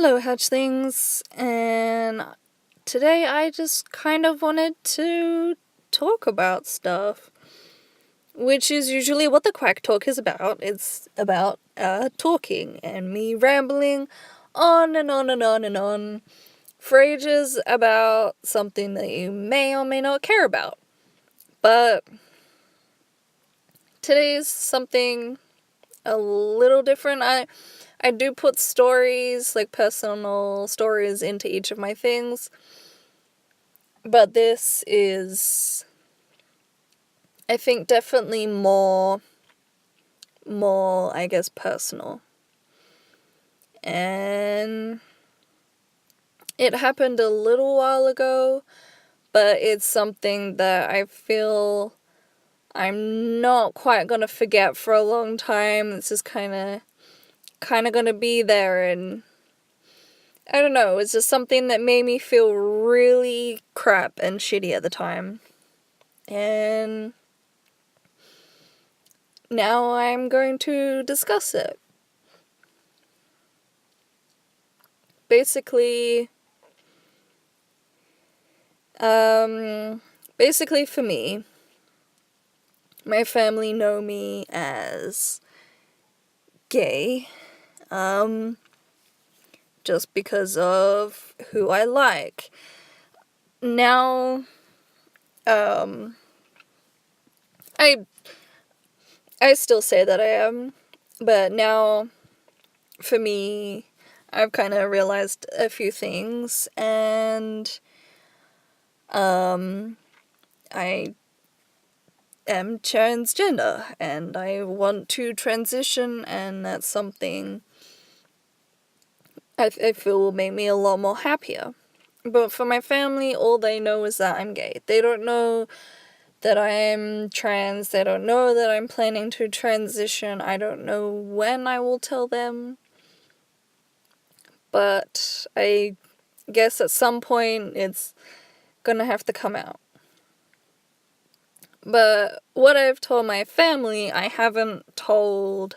Hello, Hatchlings, and today I just kind of wanted to talk about stuff, which is usually what the Quack Talk is about. It's about talking and me rambling on and on and on and on for ages about something that you may or may not care about. But today's something a little different. I do put stories, like personal stories, into each of my things. But this is, I think, definitely more, I guess, personal. And it happened a little while ago, but it's something that I feel I'm not quite gonna forget for a long time. This is kind of gonna be there, and I don't know, it's just something that made me feel really crap and shitty at the time. And now I'm going to discuss it. Basically for me, my family know me as gay, just because of who I like. Now, I still say that I am, but now, for me, I've kind of realized a few things, and I am transgender, and I want to transition, and that's something I feel will make me a lot more happier. But for my family, all they know is that I'm gay. They don't know that I'm trans. They don't know that I'm planning to transition. I don't know when I will tell them. But I guess at some point it's gonna have to come out. But what I've told my family, I haven't told,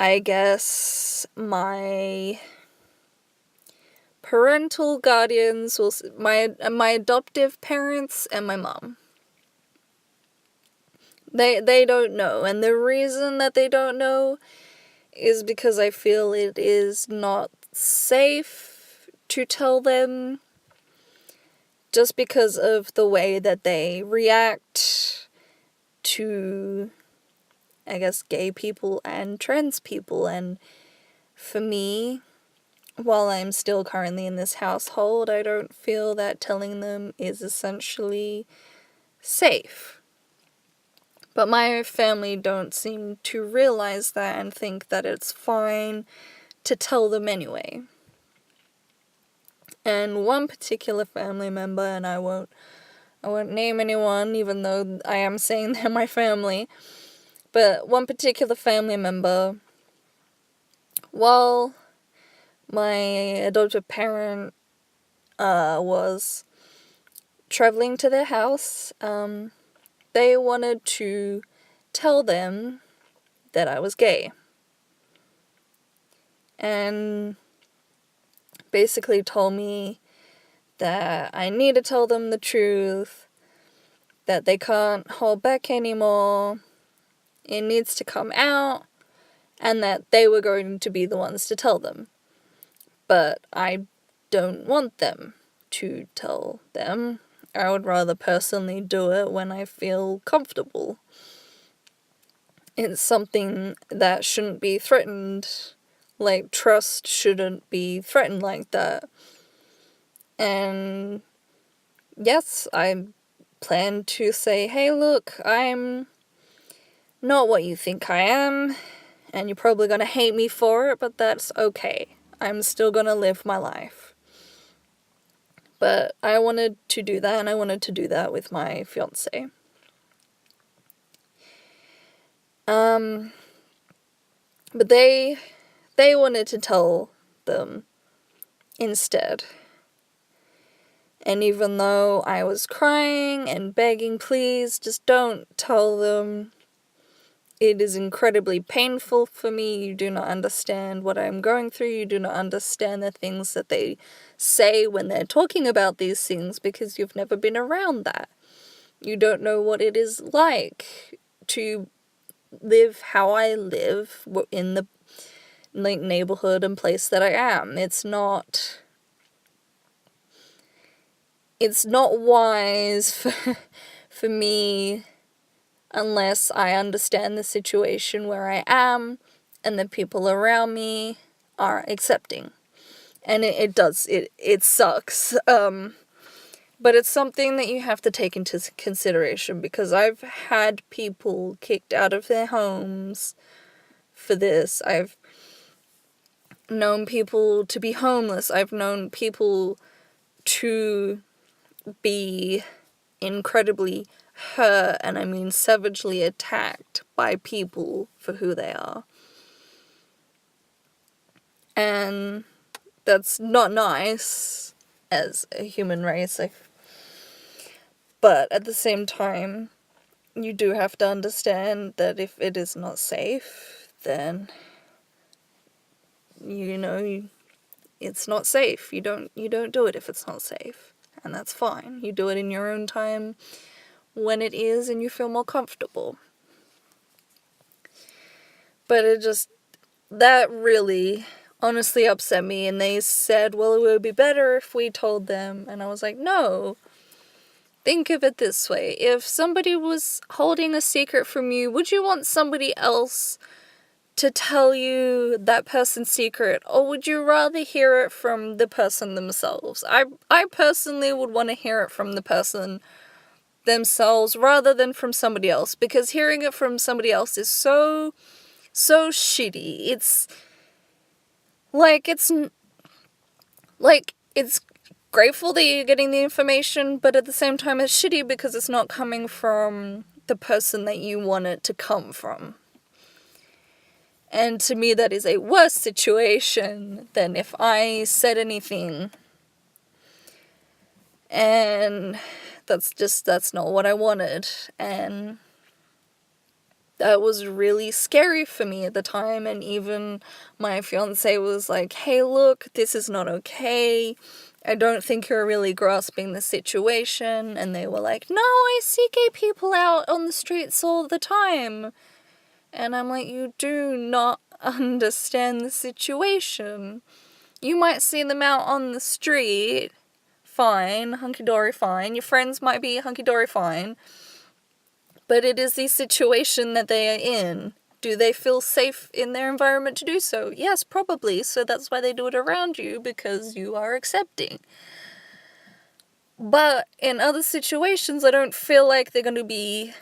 I guess, my parental guardians, my adoptive parents and my mom. They don't know, and the reason that they don't know is because I feel it is not safe to tell them, just because of the way that they react to, I guess, gay people and trans people. And for me, while I'm still currently in this household, I don't feel that telling them is essentially safe. But my family don't seem to realize that and think that it's fine to tell them anyway. And one particular family member, and I won't name anyone, even though I am saying they're my family, but one particular family member, while my adoptive parent was traveling to their house, they wanted to tell them that I was gay. And basically told me that I need to tell them the truth, that they can't hold back anymore, it needs to come out, and that they were going to be the ones to tell them. But I don't want them to tell them. I would rather personally do it when I feel comfortable. It's something that shouldn't be threatened. Like, trust shouldn't be threatened like that. And yes, I plan to say, hey, look, I'm not what you think I am, and you're probably gonna hate me for it, but that's okay. I'm still gonna live my life. But I wanted to do that, and I wanted to do that with my fiancé. But they wanted to tell them instead. And even though I was crying and begging, please, just don't tell them, It is incredibly painful for me. You do not understand what I'm going through. You do not understand the things that they say when they're talking about these things because you've never been around that. You don't know what it is like to live how I live in the neighborhood and place that I am. It's not wise for me unless I understand the situation where I am and the people around me are accepting. And it sucks. But it's something that you have to take into consideration because I've had people kicked out of their homes for this. I've known people to be homeless. I've known people to be incredibly hurt, and I mean savagely attacked by people for who they are. And that's not nice as a human race. But at the same time, you do have to understand that if it is not safe, then, it's not safe. You don't do it if it's not safe. And that's fine. You do it in your own time when it is and you feel more comfortable. But that really honestly upset me. And they said, well, it would be better if we told them. And I was like, no. Think of it this way. If somebody was holding a secret from you, would you want somebody else to tell you that person's secret, or would you rather hear it from the person themselves? I personally would want to hear it from the person themselves rather than from somebody else, because hearing it from somebody else is so shitty. It's grateful that you're getting the information, but at the same time it's shitty because it's not coming from the person that you want it to come from. And to me, that is a worse situation than if I said anything. And that's not what I wanted. And that was really scary for me at the time. And even my fiance was like, hey, look, this is not okay. I don't think you're really grasping the situation. And they were like, no, I see gay people out on the streets all the time. And I'm like, you do not understand the situation. You might see them out on the street, fine, hunky-dory fine. Your friends might be hunky-dory fine. But it is the situation that they are in. Do they feel safe in their environment to do so? Yes, probably. So that's why they do it around you, because you are accepting. But in other situations, I don't feel like they're going to be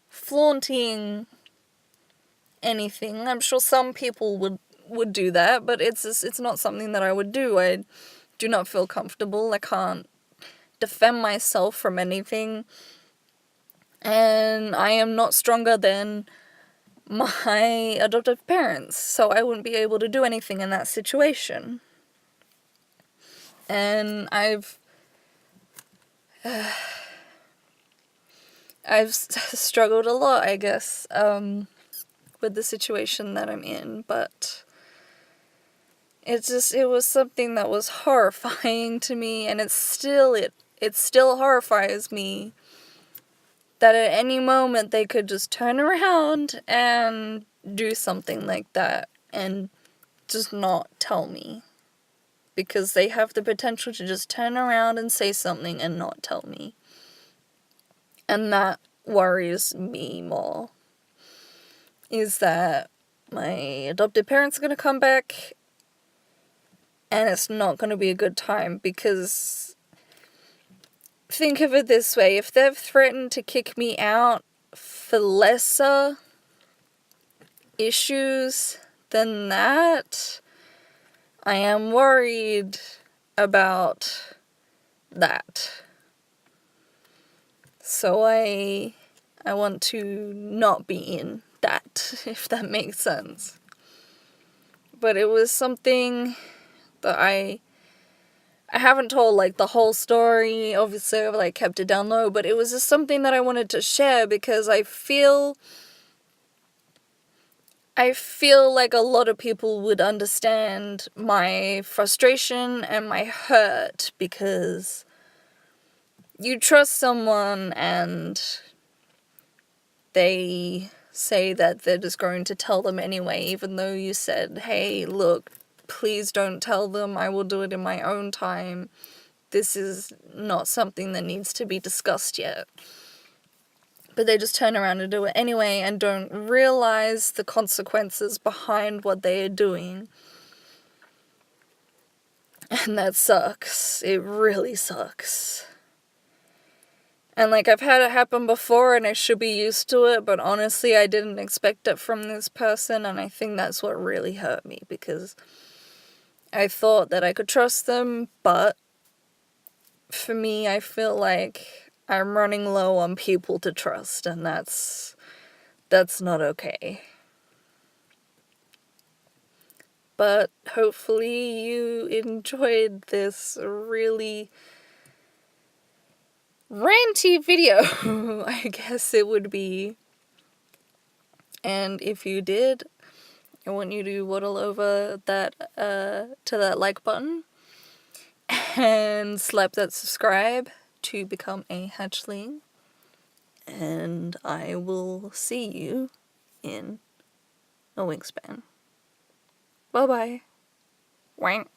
flaunting anything. I'm sure some people would do that, but it's not something that I would do. I do not feel comfortable. I can't defend myself from anything. And I am not stronger than my adoptive parents, so I wouldn't be able to do anything in that situation. And I've struggled a lot, I guess, with the situation that I'm in, but it was something that was horrifying to me, and it still horrifies me that at any moment they could just turn around and do something like that and just not tell me, because they have the potential to just turn around and say something and not tell me, and that worries me more. Is that my adopted parents are going to come back, and it's not going to be a good time, because think of it this way, if they've threatened to kick me out for lesser issues than that, I am worried about that. So I want to not be in that, if that makes sense. But it was something that I haven't told, like, the whole story. Obviously, I've, like, kept it down low, but it was just something that I wanted to share, because I feel I feel like a lot of people would understand my frustration and my hurt, because you trust someone and they say that they're just going to tell them anyway, even though you said, hey, look, please don't tell them, I will do it in my own time. This is not something that needs to be discussed yet. But they just turn around and do it anyway and don't realize the consequences behind what they are doing. And that sucks. It really sucks. And like, I've had it happen before and I should be used to it, but honestly, I didn't expect it from this person, and I think that's what really hurt me, because I thought that I could trust them, but for me, I feel like I'm running low on people to trust, and that's not okay. But hopefully you enjoyed this really ranty video, I guess it would be. And if you did, I want you to waddle over that to that like button and slap that subscribe to become a hatchling. And I will see you in a wingspan. Bye bye. Wank.